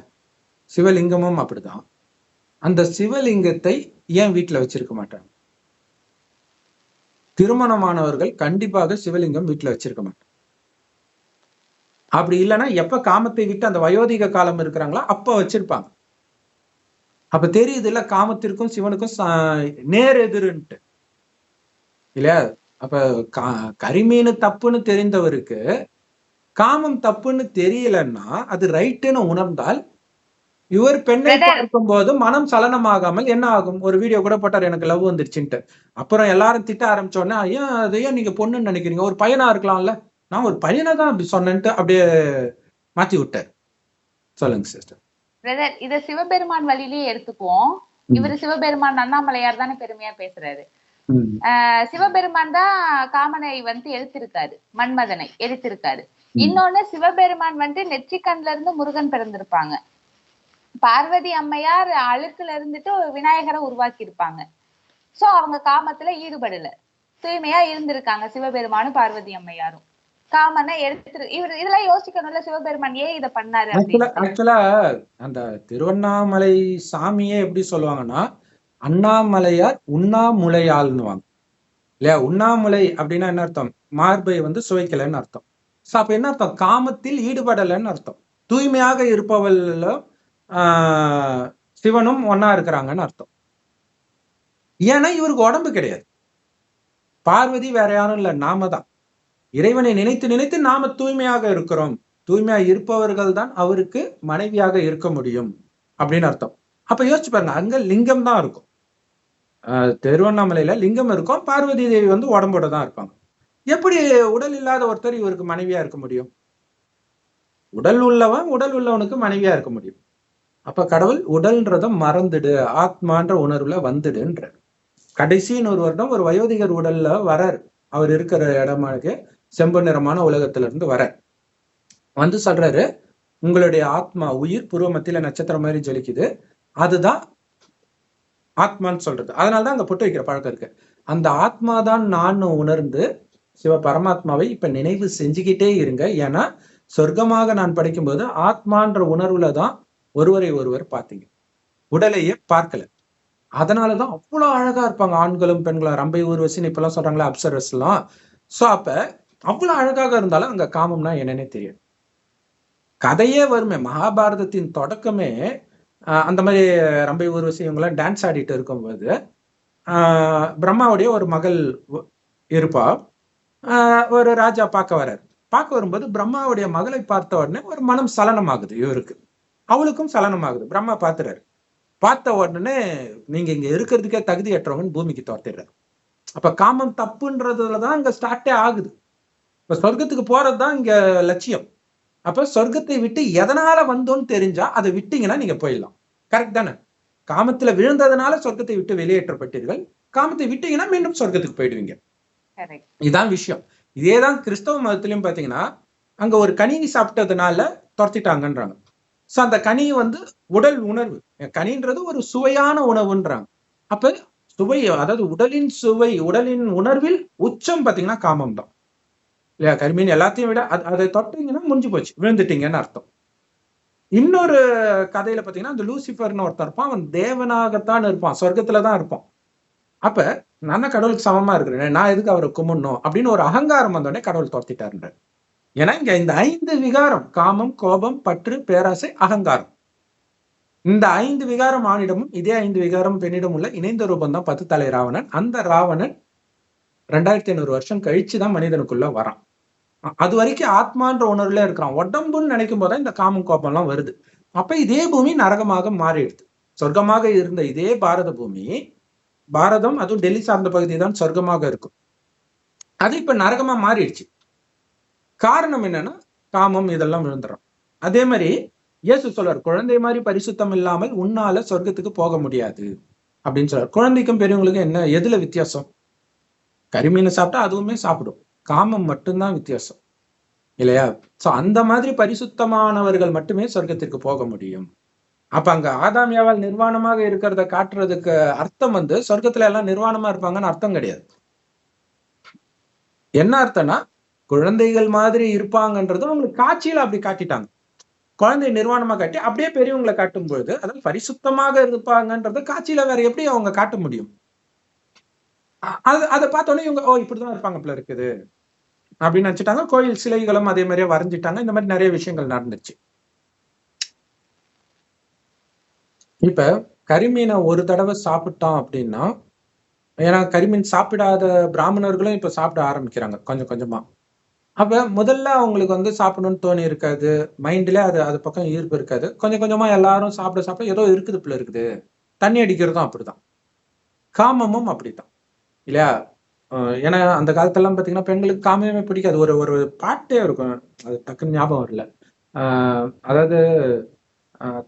சிவலிங்கமும் அப்படிதான். அந்த சிவலிங்கத்தை ஏன் வீட்டுல வச்சிருக்க மாட்டாங்க? திருமணமானவர்கள் கண்டிப்பாக சிவலிங்கம் வீட்டுல வச்சிருக்க மாட்டாங்க. அப்படி இல்லைன்னா எப்ப காமத்தை விட்டு அந்த வயோதிக காலம் இருக்கிறாங்களோ அப்ப வச்சிருப்பாங்க. அப்ப தெரியுது இல்ல, காமத்திற்கும் சிவனுக்கும் நேர் எதிர்ன்ட்டு இல்லையா? அப்ப கரிமீன் தப்புன்னு தெரிந்தவருக்கு காமம் தப்புன்னு தெரியலன்னா அது ரைட்டுன்னு உணர்ந்தால், இவர் பெண்ணை பார்க்கும் போது மனம் சலனமாகாமல் என்ன ஆகும்? ஒரு வீடியோ கூட போட்டார், எனக்கு லவ் வந்துருச்சுன்ட்டு. அப்புறம் எல்லாரும் திட்ட ஆரம்பிச்சோடனே, ஏன் அதையே நீங்க பொண்ணுன்னு நினைக்கிறீங்க, ஒரு பையனா இருக்கலாம்ல, நான் ஒரு பையனை தான் அப்படி சொன்னேன்ட்டு அப்படியே மாத்தி விட்டார். சொல்லுங்க சிஸ்டர். பிரதர், இத சிவபெருமான் வழியிலேயே எடுத்துக்குவோம். இவரு சிவபெருமான் அண்ணாமலையார் தானே பெருமையா பேசுறாரு. சிவபெருமான் தான் காமனை வந்து எதிர்த்திருக்காரு, மன்மதனை எதிர்த்திருக்காரு. இன்னொன்னு, சிவபெருமான் வந்து நெற்றிக்கண்ல இருந்து முருகன் பிறந்திருப்பாங்க. பார்வதி அம்மையார் அழுக்குல இருந்துட்டு விநாயகரை உருவாக்கி இருப்பாங்க. சோ அவங்க காமத்துல ஈடுபடல, தூய்மையா இருந்திருக்காங்க சிவபெருமானும் பார்வதி அம்மையாரும். காமனை எடுத்து இவர் இதெல்லாம் யோசிக்கணும்ல, சிவபெருமான் ஏன் இதை பண்ணாரு? ஆக்சுவலா அந்த திருவண்ணாமலை சாமியே எப்படி சொல்லுவாங்கன்னா, அண்ணாமலையார் உண்ணாமுலையாள்னுவாங்க இல்லையா? உண்ணாமுலை அப்படின்னா என்ன அர்த்தம்? மார்பை வந்து சுவைக்கலன்னு அர்த்தம். சோ அப்ப என்ன அர்த்தம்? காமத்தில் ஈடுபடலன்னு அர்த்தம். தூய்மையாக இருப்பவள் சிவனும் ஒன்னா இருக்கிறாங்கன்னு அர்த்தம். ஏன்னா இவருக்கு உடம்பு கிடையாது. பார்வதி வேற யாரும் இல்ல, நாம தான். இறைவனை நினைத்து நினைத்து நாம தூய்மையாக இருக்கிறோம். தூய்மையா இருப்பவர்கள் தான் அவருக்கு மனைவியாக இருக்க முடியும் அப்படின்னு அர்த்தம். அப்ப யோசிச்சு பாருங்க, அங்க லிங்கம் தான் இருக்கும். திருவண்ணாமலையில லிங்கம் இருக்கும், பார்வதி தேவி வந்து உடம்போட தான் இருப்பாங்க. எப்படி உடல் இல்லாத ஒருத்தர் இவருக்கு மனைவியா இருக்க முடியும்? உடல் உள்ளவன் உடல் உள்ளவனுக்கு மனைவியா இருக்க முடியும். அப்ப கடவுள் உடல்ன்றத மறந்துடு, ஆத்மான்ற உணர்வுல வந்துடுன்ற. கடைசி 100 வருடம் ஒரு வயோதிகர் உடல்ல வராரு. அவர் இருக்கிற இடமானது செம்பு நிறமான உலகத்துல இருந்து வர வந்து சொல்றாரு, உங்களுடைய ஆத்மா உயிர் பூர்வ மத்தியில நட்சத்திரம் மாதிரி ஜொலிக்குது, அதுதான் ஆத்மான்னு சொல்றது. அதனாலதான் அங்க பொட்டு வைக்கிற பழக்கம் இருக்கு. அந்த ஆத்மாதான் நான் உணர்ந்து சிவ பரமாத்மாவை இப்ப நினைவு செஞ்சுக்கிட்டே இருங்க. ஏன்னா சொர்க்கமாக நான் படிக்கும்போது ஆத்மான்ற உணர்வுல தான் ஒருவரை ஒருவர் பார்த்தீங்க, உடலையே பார்க்கல. அதனாலதான் அவ்வளவு அழகா இருப்பாங்க ஆண்களும் பெண்களும். ரம்பை ஊர்வசின்னு இப்பெல்லாம் சொல்றாங்களா, அப்சரஸ் எல்லாம். சோ அப்ப அவ்வளவு அழகாக இருந்தாலும் அங்க காமம்னா என்னன்னே தெரியாது. கதையே வருமே, மகாபாரதத்தின் தொடக்கமே அந்த மாதிரி ரம்பை ஊர்வசி இவங்கெல்லாம் டான்ஸ் ஆடிட்டு இருக்கும்போது பிரம்மாவுடைய ஒரு மகள் இருப்பா. ஒரு ராஜா பார்க்க வர்றாரு. பார்க்க வரும்போது பிரம்மாவுடைய மகளை பார்த்த உடனே ஒரு மனம் சலனமாகுது இவருக்கு, அவளுக்கும் சலனமாகுது. பிரம்மா பார்த்துறாரு. பார்த்த உடனே நீங்க இங்க இருக்கிறதுக்கே தகுதியற்றவங்கன்னு பூமிக்கு துரத்திடுறாரு. அப்ப காமம் தப்புன்றதுலதான் இங்க ஸ்டார்டே ஆகுது. இப்ப சொர்க்கத்துக்கு போறதுதான் இங்க லட்சியம். அப்ப சொர்க்கத்தை விட்டு எதனால வந்தோன்னு தெரிஞ்சா அதை விட்டீங்கன்னா நீங்க போயிடலாம். கரெக்ட் தானே? காமத்துல விழுந்ததுனால சொர்க்கத்தை விட்டு வெளியேற்றப்பட்டீர்கள், காமத்தை விட்டீங்கன்னா மீண்டும் சொர்க்கத்துக்கு போயிடுவீங்க. இதான் விஷயம். இதேதான் கிறிஸ்தவ மதத்திலையும் பாத்தீங்கன்னா, அங்க ஒரு கனி சாப்பிட்டதுனால துரத்திட்டாங்கன்றாங்க. சோ அந்த கனி வந்து உடல் உணர்வு, கனின்றது ஒரு சுவையான உணவுன்றாங்க. அப்ப சுவை, அதாவது உடலின் சுவை, உடலின் உணர்வில் உச்சம் பாத்தீங்கன்னா காமம் தான் இல்லையா? கரிமீன் எல்லாத்தையும் விட அதை தொட்டீங்கன்னா முடிஞ்சு போச்சு, விழுந்துட்டீங்கன்னு அர்த்தம். இன்னொரு கதையில பாத்தீங்கன்னா அந்த லூசிஃபர்னு ஒருத்தன் இருப்பான், அவன் தேவனாகத்தான் இருப்பான், சொர்க்கத்துலதான் இருப்பான். அப்ப நான் தான் கடவுளுக்கு சமமா இருக்கிறேன், நான் எதுக்கு அவரை கும்பிடணும் அப்படின்னு ஒரு அகங்காரம் வந்தோடனே கடவுள் துரத்திட்டாருன்ற. ஏன்னா இங்க இந்த 5 விகாரம், காமம், கோபம், பற்று, பேராசை, அகங்காரம், இந்த 5 விகாரம் ஆணிடமும் இதே 5 விகாரம் பெண்ணிடம் உள்ள இணைந்த ரூபம் தான் 10 தலை ராவணன். அந்த ராவணன் 2500 வருஷம் கழிச்சுதான் மனிதனுக்குள்ள வரான். அது வரைக்கும் ஆத்மான்ற உணர்வுல இருக்கிறான். உடம்புன்னு நினைக்கும் போதுதான் இந்த காமம் கோபம் எல்லாம் வருது. அப்ப இதே பூமி நரகமாக மாறிடுது. சொர்க்கமாக இருந்த இதே பாரத பூமி, பாரதம் அதுவும் டெல்லி சார்ந்த பகுதி தான் சொர்க்கமாக இருக்கும், அது இப்ப நரகமா மாறிடுச்சு. காரணம் என்னன்னா காமம் இதெல்லாம் விழுந்துடும். அதே மாதிரி இயேசு சொல்றார், குழந்தை மாதிரி பரிசுத்தம் இல்லாமல் உன்னால சொர்க்கத்துக்கு போக முடியாது அப்படின்னு சொல்றாரு. குழந்தைக்கும் பெரியவங்களுக்கும் என்ன, எதுல வித்தியாசம்? கரிமீனை சாப்பிட்டா அதுவுமே சாப்பிடும், காமம் மட்டும்தான் வித்தியாசம், இல்லையா? சோ அந்த மாதிரி பரிசுத்தமானவர்கள் மட்டுமே சொர்க்கத்திற்கு போக முடியும். அப்ப அங்க ஆதாமியாவால் நிர்வாணமாக இருக்கிறத காட்டுறதுக்கு அர்த்தம் சொர்க்கத்துல எல்லாம் நிர்வாணமா இருப்பாங்கன்னு அர்த்தம் கிடையாது. என்ன அர்த்தம்னா குழந்தைகள் மாதிரி இருப்பாங்கன்றது அவங்களுக்கு காட்சியில அப்படி காட்டிட்டாங்க. குழந்தை நிர்வாணமா காட்டி அப்படியே பெரியவங்களை காட்டும் பொழுது அதாவது பரிசுத்தமாக இருப்பாங்கன்றது காட்சியில வேற எப்படி அவங்க காட்ட முடியும்? அதை பார்த்தோன்னே இவங்க இப்படிதான் இருப்பாங்க போல இருக்குது அப்படின்னு நினைச்சிட்டாங்க. கோயில் சிலைகளும் அதே மாதிரியே வரைஞ்சிட்டாங்க. இந்த மாதிரி நிறைய விஷயங்கள் நடந்துச்சு. இப்ப கரிமீனை ஒரு தடவை சாப்பிட்டான் அப்படின்னா, ஏன்னா கரிமீன் சாப்பிடாத பிராமணர்களும் இப்ப சாப்பிட ஆரம்பிக்கிறாங்க கொஞ்சம் கொஞ்சமா. அப்ப முதல்ல அவங்களுக்கு சாப்பிடணும்னு தோணி இருக்காது, மைண்ட்ல அது பக்கம் ஈர்ப்பு இருக்காது. கொஞ்சம் கொஞ்சமா எல்லாரும் சாப்பிட சாப்பிட ஏதோ இருக்குது போல இருக்குது. தண்ணி அடிக்கிறதும் அப்படிதான், காமமும் அப்படித்தான், இல்லையா? ஏன்னா அந்த காலத்துல எல்லாம் பாத்தீங்கன்னா பெண்களுக்கு காமமே பிடிக்காது. ஒரு ஒரு பாட்டே இருக்கும், அது டக்குன்னு ஞாபகம் வரல. அதாவது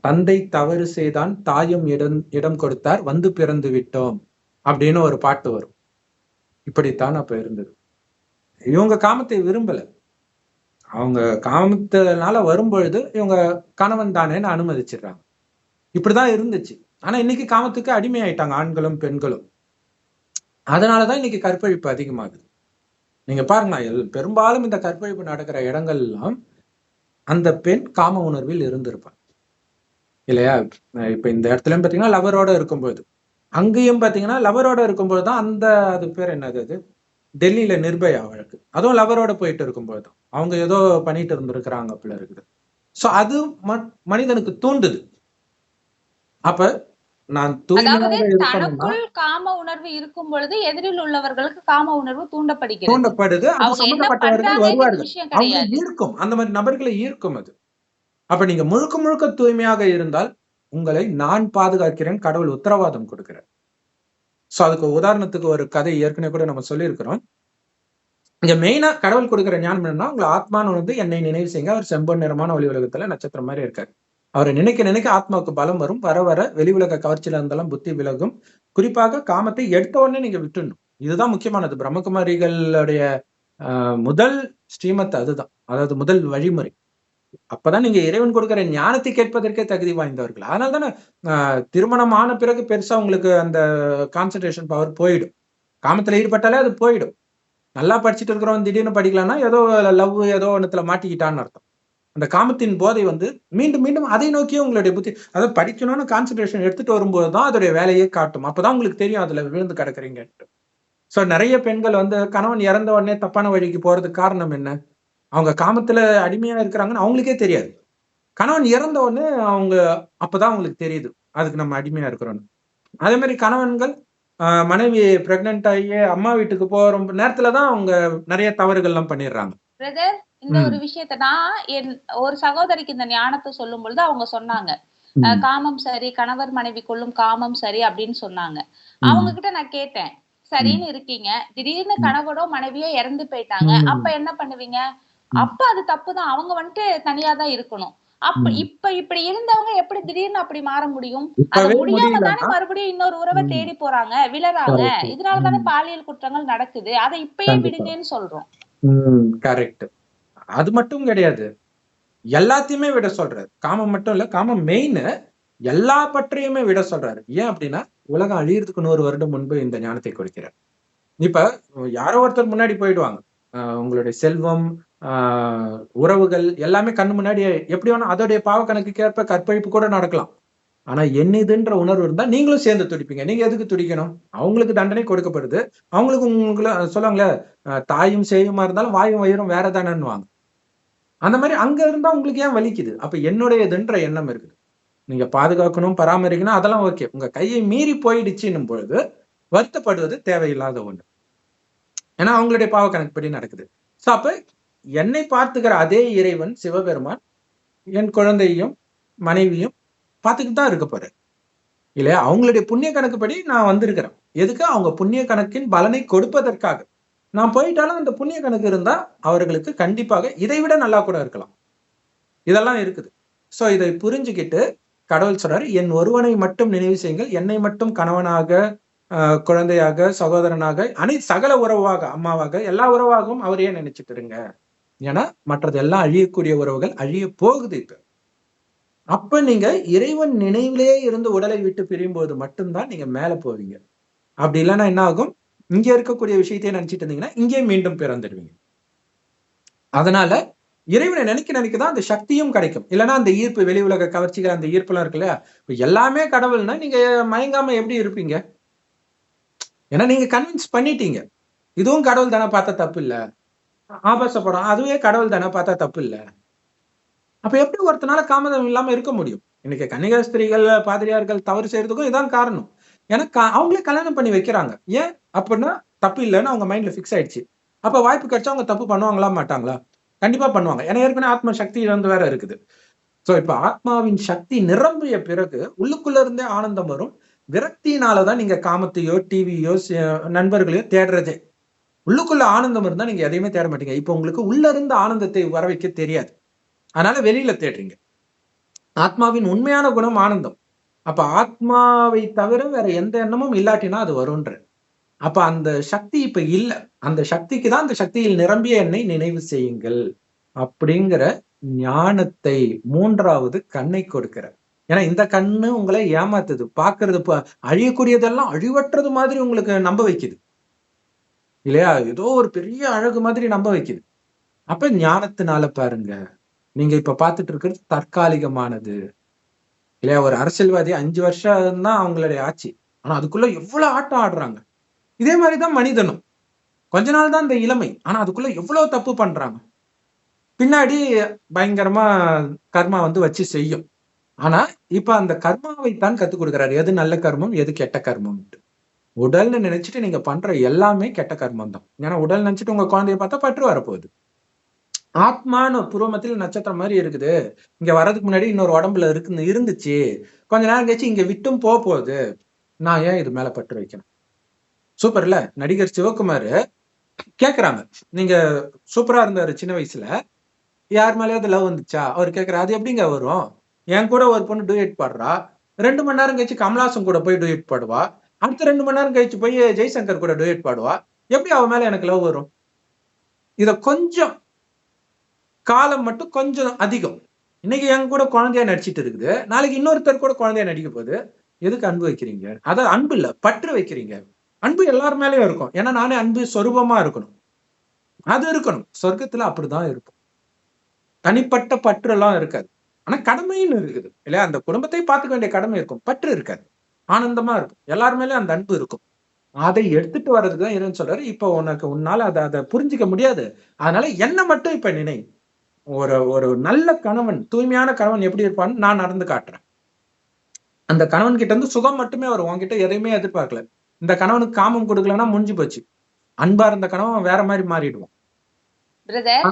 தந்தை தவறு செய்தான், தாயும் இடம் கொடுத்தார், வந்து பிறந்து விட்டோம் அப்படின்னு ஒரு பாட்டு வரும். இப்படித்தான் அப்ப இருந்தது. இவங்க காமத்தை விரும்பல, அவங்க காமத்தினால வரும்பொழுது இவங்க கணவன் தானேன்னு அனுமதிச்சிடுறாங்க. இப்படிதான் இருந்துச்சு. ஆனா இன்னைக்கு காமத்துக்கு அடிமையாயிட்டாங்க ஆண்களும் பெண்களும். அதனாலதான் இன்னைக்கு கற்பழிப்பு அதிகமாகுது. நீங்க பாருங்க, பெரும்பாலும் இந்த கற்பழிப்பு நடக்கிற இடங்கள் எல்லாம் அந்த பெண் காம உணர்வில் இருந்திருப்பாங்க, இல்லையா? இப்ப இந்த இடத்துலயும் பாத்தீங்கன்னா லவரோட இருக்கும்போது, அங்கேயும் பாத்தீங்கன்னா லவரோட இருக்கும்போதுதான் அது பேர் என்னது, அது டெல்லியில நிர்பயா வழக்கு, அதுவும் லவரோட போயிட்டு இருக்கும்போது அவங்க ஏதோ பண்ணிட்டு இருந்திருக்கிறாங்க அப்படி இருக்குது. சோ அது மனிதனுக்கு தூண்டுது. அப்ப நான் தனக்குள் காம உணர்வு இருக்கும் பொழுது எதிரில் உள்ளவர்களுக்கு காம உணர்வு தூண்டப்படுது. அது சம்பந்தப்பட்டவர்கள் வருவார்கள், அவங்க ஈர்க்கும், அந்த மாதிரி நபர்களை ஈர்க்கும் அது. அப்ப நீங்க முழுக்க முழுக்க தூய்மையாக இருந்தால் உங்களை நான் பாதுகாக்கிறேன், கடவுள் உத்தரவாதம் கொடுக்கிறார். சோ அதுக்கு உதாரணத்துக்கு ஒரு கதை ஏற்கனவே கூட நம்ம சொல்லியிருக்கிறோம். இங்க மெயினா கடவுள் கொடுக்கிற ஞானம் என்னன்னா, உங்களை ஆத்மான்னு என்னை நினைவு செய்யுங்க, அவர் செம்பொன் நிறமான ஒளி உலகத்துல நட்சத்திரம் மாதிரி இருக்காரு. அவரை நினைக்க நினைக்க ஆத்மாவுக்கு பலம் வரும், வர வர வெளி உலக கவர்ச்சியில இருந்தாலும் புத்தி விலகும். குறிப்பாக காமத்தை எடுத்த உடனே நீங்க விட்டுடணும். இதுதான் முக்கியமானது. பிரம்மகுமாரிகளுடைய முதல் ஸ்ரீமத் அதுதான், அதாவது முதல் வழிமுறை. அப்பதான் நீங்க இறைவன் கொடுக்கிற ஞானத்தை கேட்பதற்கே தகுதி வாய்ந்தவர்கள். அதனாலதானே திருமணம் ஆன பிறகு பெருசா உங்களுக்கு அந்த கான்சன்ட்ரேஷன் பவர் போயிடும். காமத்துல ஈடுபட்டாலே அது போயிடும். நல்லா படிச்சுட்டு இருக்கிறவன் திடீர்னு படிக்கலாம்னா ஏதோ லவ் ஏதோ ஒண்ணுத்துல மாட்டிக்கிட்டான்னு அர்த்தம். அந்த காமத்தின் போதை மீண்டும் மீண்டும் அதை நோக்கியே உங்களுடைய புத்தி, அதாவது படிக்கணும்னு கான்சன்ட்ரேஷன் எடுத்துட்டு வரும்போதுதான் அதோடைய வேலையே காட்டும். அப்பதான் உங்களுக்கு தெரியும் அதுல விழுந்து கிடக்குறீங்கன்ட்டு. சோ நிறைய பெண்கள் கணவன் இறந்த உடனே தப்பான வழிக்கு போறதுக்கு காரணம் என்ன? அவங்க காமத்துல அடிமையா இருக்கிறாங்கன்னு அவங்களுக்கே தெரியாது. கணவன் இறந்த உடனே அப்பதான் அவங்களுக்கு தெரியுது அதுக்கு நம்ம அடிமையா இருக்கிறோம்னு. அதே மாதிரி கணவன்கள் மனைவி பிரெக்னன்ட் ஆகி அம்மா வீட்டுக்கு போற நேரத்துலதான் அவங்க நிறைய தவறுகள் எல்லாம் பண்ணிடுறாங்க. இந்த ஒரு விஷயத்த நான் ஒரு சகோதரிக்கு இந்த ஞானத்தை சொல்லும் பொழுது அவங்க சொன்னாங்க, காமம் சரி, கணவர் மனைவி கொள்ளும் காமம் சரி அப்படின்னு சொன்னாங்க. அவங்க கிட்ட நான் கேட்டேன், சரின்னு இருக்கீங்க, திடீர்னு கணவனோ மனைவியோ இறந்து போயிட்டாங்க, அப்ப என்ன பண்ணுவீங்க? அப்ப அது தப்புதான், அவங்க தனியாதான் இருக்கணும். அப்ப இப்படி இருந்தவங்க எப்படி திடீர்னு அப்படி மாற முடியும்? அது முடியாம தானே மறுபடியும் இன்னொரு உறவை தேடி போறாங்க, விழறாங்க. இதனாலதானே பாலியல் குற்றங்கள் நடக்குது. அதை இப்பயே விடுங்கன்னு சொல்றோம். கரெக்ட். அது மட்டும் கிடையாது, எல்லாத்தையுமே விட சொல்றாரு. காமம் மட்டும் இல்ல, காமம் மெயின், எல்லா பற்றையுமே விட சொல்றாரு. ஏன் அப்படின்னா உலகம் அழியறதுக்கு 100 வருடம் முன்பு இந்த ஞானத்தை கொடுக்கிறார். இப்ப யாரோ ஒருத்தர் முன்னாடி போயிடுவாங்க, உங்களுடைய செல்வம், உறவுகள் எல்லாமே கண்ணு முன்னாடி எப்படி வேணா அதோடைய பாவ கணக்குக்கு ஏற்ப கற்பழிப்பு கூட நடக்கலாம். ஆனா என்னதுன்ற உணர்வு இருந்தா நீங்களும் சேர்ந்து துடிப்பீங்க. நீங்க எதுக்கு துடிக்கணும்? அவங்களுக்கு தண்டனை கொடுக்கப்படுது. அவங்களுக்கு உங்களை சொல்லுவாங்களே, தாயும் சேயுமா இருந்தாலும் வாயும் வயிறும் வேற தானேன்னுவாங்க. அந்த மாதிரி அங்க இருந்தா உங்களுக்கு ஏன் வலிக்குது? அப்ப என்னுடையதுன்ற எண்ணம் இருக்குது. நீங்க பாதுகாக்கணும், பராமரிக்கணும், அதெல்லாம் ஓகே. உங்க கையை மீறி போயிடுச்சுன்னும் பொழுது வருத்தப்படுவது தேவையில்லாத ஒண்ணு. ஏன்னா அவங்களுடைய பாவ கணக்குப்படி நடக்குது. சோ அப்ப என்னை பார்த்துக்கிற அதே இறைவன் சிவபெருமான் என் குழந்தையும் மனைவியும் பார்த்துக்கிட்டு தான் இருக்க போறாரு இல்லையா? அவங்களுடைய புண்ணிய கணக்குப்படி நான் வந்திருக்கிறேன். எதுக்கு? அவங்க புண்ணிய கணக்கின் பலனை கொடுப்பதற்காக. நான் போயிட்டாலும் அந்த புண்ணிய கணக்கு இருந்தா அவர்களுக்கு கண்டிப்பாக இதை விட நல்லா கூட இருக்கலாம். இதெல்லாம் இருக்குது. சோ இதை புரிஞ்சுக்கிட்டு கடவுள் சொல்றாரு, என் ஒருவனை மட்டும் நினைவு செய்யுங்கள், என்னை மட்டும் கணவனாக, குழந்தையாக, சகோதரனாக, சகல உறவாக, அம்மாவாக, எல்லா உறவாகவும் அவரையே நினைச்சிட்டு இருங்க. ஏன்னா மற்றது எல்லாம் அழியக்கூடிய உறவுகள் அழிய போகுது இப்ப. அப்ப நீங்க இறைவன் நினைவிலேயே இருந்து உடலை விட்டு பிரியும் போது மட்டும்தான் நீங்க மேல போவீங்க. அப்படி இல்லைன்னா என்ன ஆகும்? இங்க இருக்கக்கூடிய விஷயத்தையே நினைச்சிட்டு இருந்தீங்கன்னா இங்கே மீண்டும் பிறந்துடுவீங்க. அதனால இறைவனை நினைக்கதான் அந்த சக்தியும் கிடைக்கும். இல்லைன்னா அந்த ஈர்ப்பு, வெளி உலக கவர்ச்சிகள், அந்த ஈர்ப்புலாம் இருக்கு இல்லையா? இப்ப எல்லாமே கடவுள்னா நீங்க மயங்காம எப்படி இருப்பீங்க? ஏன்னா நீங்க கன்வின்ஸ் பண்ணிட்டீங்க. இதுவும் கடவுள் தானே, பார்த்தா தப்பு இல்ல. ஆபாச படம் அதுவே கடவுள் தானே, பார்த்தா தப்பு இல்ல. அப்ப எப்படி ஒருத்தனால காமதம் இல்லாம இருக்க முடியும்? இன்னைக்கு கன்னிகாஸ்திரிகள், பாதிரியார்கள் தவறு செய்யறதுக்கும் இதான் காரணம். ஏன்னா அவங்களே கல்யாணம் பண்ணி வைக்கிறாங்க. ஏன் அப்படின்னா தப்பு இல்லைன்னு அவங்க மைண்ட்ல பிக்ஸ் ஆயிடுச்சு. அப்ப வாய்ப்பு கிடைச்சா அவங்க தப்பு பண்ணுவாங்களா மாட்டாங்களா? கண்டிப்பா பண்ணுவாங்க. ஏன்னா ஏற்கனவே ஆத்ம சக்தி இருந்து வேற இருக்குது. சோ இப்ப ஆத்மாவின் சக்தி நிரம்பிய பிறகு உள்ளுக்குள்ள இருந்தே ஆனந்தம் வரும். விரக்தியினாலதான் நீங்க காமத்தையோ, டிவியோ, நண்பர்களையோ தேடுறதே. உள்ளுக்குள்ள ஆனந்தம் இருந்தா நீங்க எதையுமே தேட மாட்டீங்க. இப்ப உங்களுக்கு உள்ள இருந்து ஆனந்தத்தை வர வைக்க தெரியாது. அதனால வெளியில தேடுறீங்க. ஆத்மாவின் உண்மையான குணம் ஆனந்தம். அப்ப ஆத்மாவை தவிர வேற எந்த எண்ணமும் இல்லாட்டினா அது வரும்ன்ற. அப்ப அந்த சக்தி இப்ப இல்ல. அந்த சக்திக்கு தான் அந்த சக்தியில் நிரம்பிய என்னை நினைவு செய்யுங்கள் அப்படிங்கிற ஞானத்தை 3வது கண்ணை கொடுக்கிற. ஏன்னா இந்த கண்ணு உங்களை ஏமாத்துது. பாக்குறது அழியக்கூடியதெல்லாம் அழிவற்றது மாதிரி உங்களுக்கு நம்ப வைக்குது இல்லையா? ஏதோ ஒரு பெரிய அழகு மாதிரி நம்ப வைக்குது. அப்ப ஞானத்தினால பாருங்க, நீங்க இப்ப பார்த்துட்டு இருக்கிறது தற்காலிகமானது இல்லையா? ஒரு அரசியல்வாதி 5 வருஷம் தான் அவங்களுடைய ஆட்சி. ஆனா அதுக்குள்ள எவ்வளவு ஆட்டம் ஆடுறாங்க. இதே மாதிரிதான் மனிதனும். கொஞ்ச நாள் தான் இந்த இளமை. ஆனா அதுக்குள்ள எவ்வளவு தப்பு பண்றாங்க. பின்னாடி பயங்கரமா கர்மா வச்சு செய்யும். ஆனா இப்ப அந்த கர்மாவை தான் கத்துக் கொடுக்கிறாரு. எது நல்ல கர்மம், எது கெட்ட கர்மம். உடல்னு நினைச்சிட்டு நீங்க பண்ற எல்லாமே கெட்ட கர்மம் தான். ஏன்னா உடல் நினைச்சிட்டு உங்க குழந்தைய பார்த்தா பற்று வரப்போகுது. ஆத்மான்னு புருவமத்தில் நட்சத்திரம் மாதிரி இருக்குது. இங்க வர்றதுக்கு முன்னாடி இன்னொரு உடம்புல இருந்துச்சு. கொஞ்ச நேரம் கழிச்சு இங்க விட்டும் போகுது. நான் ஏன் இது மேல பற்று வைக்கணும்? சூப்பர்ல. நடிகர் சிவகுமார் கேக்குறாங்க, நீங்க சூப்பரா இருந்தாரு சின்ன வயசுல, யார் மேலயாவது லவ் வந்துச்சா? அவர் கேக்குறாரு, அது எப்படிங்க வரும்? என் கூட ஒரு பொண்ணு டூயட் பாடுறா, 2 மணி நேரம் கழிச்சு கமலாசன் கூட போய் டூயட் பாடுவா, அடுத்த 2 மணி நேரம் கழிச்சு போய் ஜெய்சங்கர் கூட டூயட் பாடுவா. எப்படி அவ மேல எனக்கு லவ் வரும்? இத கொஞ்சம் காலம் மட்டும் கொஞ்சம் அதிகம். இன்னைக்கு என் கூட குழந்தையா நடிச்சிட்டு இருக்குது, நாளைக்கு இன்னொருத்தர் கூட குழந்தையா நடிக்க போகுது. எதுக்கு அன்பு வைக்கிறீங்க? அதாவது அன்பு இல்ல, பற்று வைக்கிறீங்க. அன்பு எல்லார் மேலயும் இருக்கும். ஏன்னா நானே அன்பு சொரூபமா இருக்கணும். அது இருக்கணும். சொர்க்கத்துல அப்படிதான் இருக்கும். தனிப்பட்ட பற்று எல்லாம் இருக்காது. ஆனா கடமைன்னு இருக்குது இல்லையா? அந்த குடும்பத்தை பார்த்துக்க வேண்டிய கடமை இருக்கும். பற்று இருக்காது. ஆனந்தமா இருக்கும். எல்லார் மேலயும் அந்த அன்பு இருக்கும். அதை எடுத்துட்டு வர்றதுக்கு தான் இறைவன் சொல்றாரு, இப்ப உன்னால அதை புரிஞ்சுக்க முடியாது. அதனால என்ன மட்டும் இப்ப நினை. ஒரு நல்ல கணவன், தூய்மையான கணவன் எப்படி இருப்பான்னு நான் நடந்து காட்டுறேன். அந்த கணவன் கிட்ட இருந்து சுகம் மட்டுமே வரும். உன்கிட்ட எதையுமே எதிர்பார்க்கல. இந்த கணவனுக்கு காமம் கொடுக்கலன்னா முடிஞ்சு போச்சு. அன்பா இருந்த கணவன் வேற மாதிரி மாறிடுவான். பிரதர்,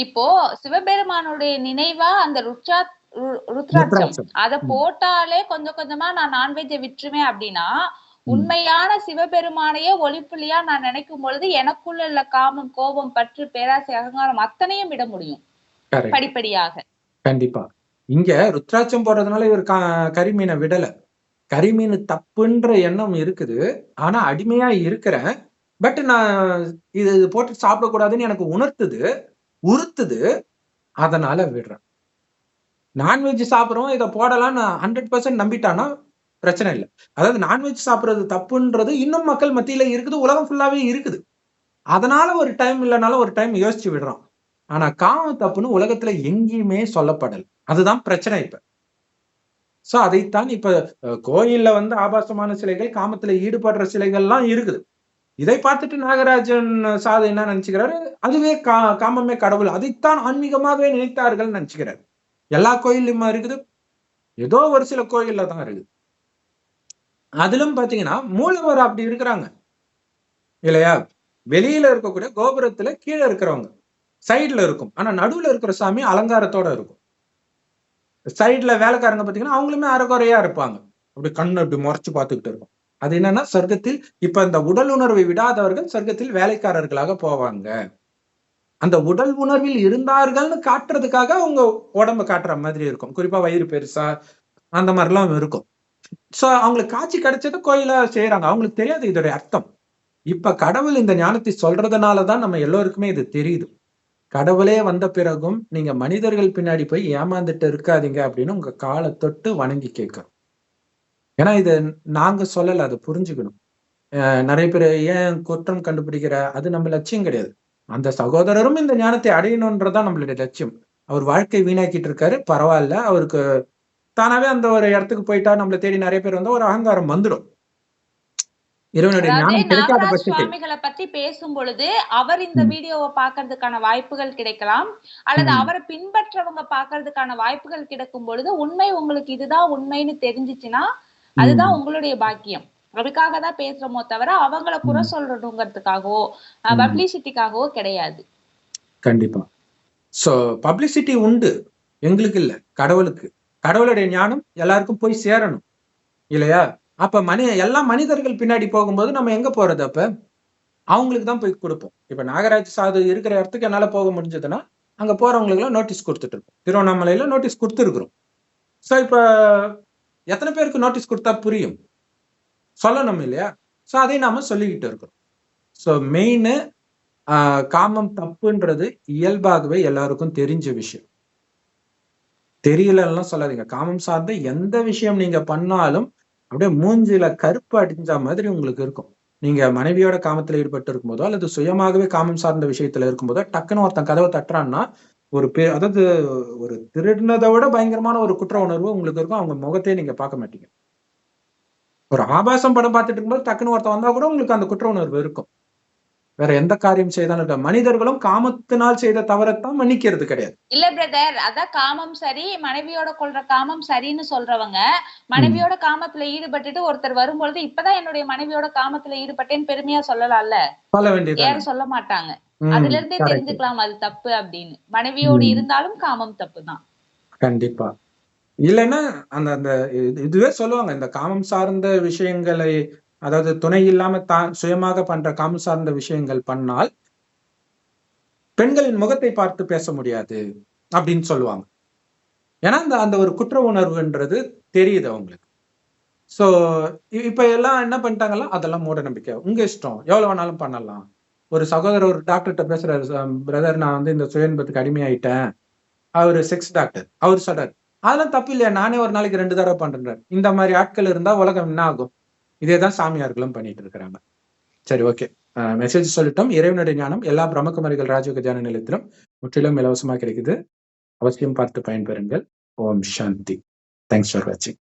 இப்போ சிவபெருமானுடைய நினைவா அந்த ருத்ராட்சம் அத போட்டாலே கொஞ்சம் கொஞ்சமா நான் நான்வெஜ்ஜை விட்டுருவேன் அப்படின்னா, உண்மையான சிவபெருமானையே ஒளிப்புள்ளியா நான் நினைக்கும் பொழுது எனக்குள்ள உள்ள காமம், கோபம், பற்று, பேராசை, அகங்காரம் அத்தனையும் விட முடியும் படிப்படியாக. கண்டிப்பா. இங்க ருத்ராட்சம் போடுறதுனால இவர் கரிமீனை விடல. கரிமீன் தப்புன்ற எண்ணம் இருக்குது. ஆனா அடிமையா இருக்கிறேன். பட் நான் இது போட்டு சாப்பிடக்கூடாதுன்னு எனக்கு உறுத்துது. அதனால விடுறேன். நான்வெஜ் சாப்பிடுறோம், இதை போடலாம் 100% நம்பிட்டானா பிரச்சனை இல்லை. அதாவது நான்வெஜ் சாப்பிடுறது தப்புன்றது இன்னும் மக்கள் மத்தியில இருக்குது, உலகம் ஃபுல்லாவே இருக்குது. அதனால ஒரு டைம் இல்லைனாலும் ஒரு டைம் யோசிச்சு விடுறான். ஆனா காம தப்புன்னு உலகத்துல எங்கேயுமே சொல்லப்படல. அதுதான் பிரச்சனை இப்ப. சோ அதைத்தான் இப்ப கோயில்ல வந்து ஆபாசமான சிலைகள், காமத்துல ஈடுபடுற சிலைகள்லாம் இருக்குது. இதை பார்த்துட்டு நாகராஜன் சாது என்ன நினைச்சுக்கிறாரு, அதுவே காமமே கடவுள், அதைத்தான் ஆன்மீகமாகவே நினைத்தார்கள் நினைச்சுக்கிறாரு. எல்லா கோயில்லையுமா இருக்குது? ஏதோ ஒரு சில கோயில்ல தான் இருக்குது. அதிலும் பாத்தீங்கன்னா மூலவர் அப்படி இருக்கிறாங்க இல்லையா? வெளியில இருக்கக்கூடிய கோபுரத்துல கீழே இருக்கிறவங்க சைடுல இருக்கும். ஆனா நடுவுல இருக்கிற சாமி அலங்காரத்தோட இருக்கும். சைடுல வேலைக்காரங்க பாத்தீங்கன்னா அவங்களுமே அரைகுறையா இருப்பாங்க. அப்படி கண்ணு அப்படி முறைச்சு பார்த்துக்கிட்டு இருக்கும். அது என்னன்னா சொர்க்கத்தில் இப்ப இந்த உடல் உணர்வை விடாதவர்கள் சொர்க்கத்தில் வேலைக்காரர்களாக போவாங்க. அந்த உடல் உணர்வில் இருந்தார்கள்னு காட்டுறதுக்காக அவங்க உடம்ப காட்டுற மாதிரி இருக்கும். குறிப்பா வயிறு பெருசா அந்த மாதிரிலாம் இருக்கும். சோ அவங்களுக்கு காட்சி கிடைச்சது கோயிலா செய்யறாங்க. அவங்களுக்கு தெரியாது இதோட அர்த்தம். இப்ப கடவுள் இந்த ஞானத்தை சொல்றதுனாலதான் நம்ம எல்லோருக்குமே இது தெரியுது. கடவுளே வந்த பிறகும் நீங்க மனிதர்கள் பின்னாடி போய் ஏமாந்துட்டு இருக்காதீங்க அப்படின்னு உங்க காலை தொட்டு வணங்கி கேட்கிறோம். ஏன்னா இது நாங்க சொல்லல, அது புரிஞ்சுக்கணும். நிறைய பேர் ஏன் குற்றம் கண்டுபிடிக்கிற, அது நம்ம லட்சியம் கிடையாது. அந்த சகோதரரும் இந்த ஞானத்தை அடையணும்ன்றதான் நம்மளுடைய லட்சியம். அவர் வாழ்க்கை வீணாக்கிட்டு இருக்காரு, பரவாயில்ல. அவருக்கு தானாவே அந்த ஒரு இடத்துக்கு போயிட்டா நம்மளை தேடி நிறைய பேர் வந்தா ஒரு அகங்காரம் வந்துடும். இறைவனுடைய ஞானம் கிடைக்காத நாகராஜ் பட்சத்தில் சுவாமிகளை பத்தி பேசும் பொழுது அவர் இந்த வீடியோவை பாக்குறதுக்கான வாய்ப்புகள் கிடைக்கலாம், அல்லது அவரை பின்பற்றவங்க பாக்குறதுக்கான வாய்ப்புகள் கிடைக்கும் பொழுது உண்மை உங்களுக்கு இதுதான் உண்மைன்னு தெரிஞ்சிச்சுன்னா அதுதான் உங்களுடைய பாக்கியம். அதுக்காக தான் பேசுறோமோ தவிர அவங்கள குறை சொல்றதுங்கிறதுக்காகவோ பப்ளிசிட்டிக்காகவோ கிடையாது. கண்டிப்பா. சோ பப்ளிசிட்டி உண்டு, எங்களுக்கு இல்ல, கடவுளுக்கு. கடவுளுடைய ஞானம் எல்லாருக்கும் போய் சேரணும் இல்லையா? அப்ப எல்லா மனிதர்கள் பின்னாடி போகும்போது நம்ம எங்க போறது? அப்ப அவங்களுக்கு தான் போய் கொடுப்போம். இப்ப நாகராஜ் சாது இருக்கிற இடத்துக்கு என்னால போக முடிஞ்சதுன்னா அங்க போறவங்களுக்கு எல்லாம் நோட்டீஸ் கொடுத்துட்டு இருக்கோம். திருவண்ணாமலையில நோட்டீஸ் கொடுத்துருக்குறோம். சோ இப்ப எத்தனை பேருக்கு நோட்டீஸ் கொடுத்தா புரியும்? சொல்லணும் இல்லையா? சோ அதை நாம சொல்லிக்கிட்டு இருக்கிறோம். சோ மெயின் காமம் தப்புன்றது இயல்பாகவே எல்லாருக்கும் தெரிஞ்ச விஷயம். தெரியலன்னா சொல்லாதீங்க. காமம் சார்ந்த எந்த விஷயம் நீங்க பண்ணாலும் அப்படியே மூஞ்சில கருப்பு அடிஞ்ச மாதிரி உங்களுக்கு இருக்கும். நீங்க மனைவியோட காமத்துல ஈடுபட்டு இருக்கும்போதோ அல்லது சுயமாகவே காமம் சார்ந்த விஷயத்துல இருக்கும்போதோ டக்குன்னு ஒருத்தன் கதவை தட்டுறான்னா அதாவது ஒரு திருடினதை விட பயங்கரமான ஒரு குற்ற உணர்வு உங்களுக்கு இருக்கும். அவங்க முகத்தையே நீங்க பார்க்க மாட்டீங்க. ஒரு ஆபாசம் படம் பார்த்துட்டு இருக்கும்போது டக்குன்னு ஒருத்தன் வந்தா கூட உங்களுக்கு அந்த குற்ற உணர்வு இருக்கும். வேற எந்த காரியம் செய்தாலும் இருக்க மனிதர்களும் காமத்தினால் செய்த தவறத்தான் மன்னிக்கிறது கிடையாது. இல்ல பிரதர், அதான் காமம் சரி, மனைவியோட கொள்ற காமம் சரின்னு சொல்றவங்க மனைவியோட காமத்துல ஈடுபட்டுட்டு ஒருத்தர் வரும்பொழுது இப்பதான் என்னுடைய மனைவியோட காமத்துல ஈடுபட்டேன்னு பெருமையா சொல்லலாம்ல? சொல்ல வேண்டியது யாரும் சொல்ல மாட்டாங்க. அதுல இருந்தே தெரிஞ்சுக்கலாம் அது தப்பு அப்படின்னு. மனைவியோடு இருந்தாலும் காமம் தப்பு தான். கண்டிப்பா. இல்லைன்னா அந்த அந்த இதுவே சொல்லுவாங்க, இந்த காமம் சார்ந்த விஷயங்களை, அதாவது துணை இல்லாம தான் சுயமாக பண்ற காமம் சார்ந்த விஷயங்கள் பண்ணால் பெண்களின் முகத்தை பார்த்து பேச முடியாது அப்படின்னு சொல்லுவாங்க. ஏன்னா அந்த ஒரு குற்ற உணர்வுன்றது தெரியுது அவங்களுக்கு. சோ இப்ப எல்லாம் என்ன பண்ணிட்டாங்கல்ல, அதெல்லாம் மூட நம்பிக்கை. உங்க இஷ்டம், எவ்வளவு வேணாலும் பண்ணலாம். ஒரு சகோதரர் ஒரு டாக்டர்கிட்ட பேசுறாரு, பிரதர் நான் வந்து இந்த சுய இன்பத்துக்கு அடிமையாயிட்டேன். அவரு செக்ஸ் டாக்டர். அவர் சொல்றாரு, அதெல்லாம் தப்பு இல்லையா, நானே ஒரு நாளைக்கு 2 தடவை பண்றேன். இந்த மாதிரி ஆட்கள் இருந்தா உலகம் என்ன ஆகும்? இதேதான் சாமியார்களும் பண்ணிட்டு இருக்கிறாங்க. சரி, ஓகே. மெசேஜ் சொல்லிட்டோம். இறைவனுடைய ஞானம் எல்லா பிரம்மகுமாரிகள் ராஜயோக தியான நிலையத்திலும் முற்றிலும் இலவசமா கிடைக்குது. அவசியம் பார்த்து பயன்பெறுங்கள். ஓம் சாந்தி. தேங்க்ஸ் ஃபார் வாட்சிங்.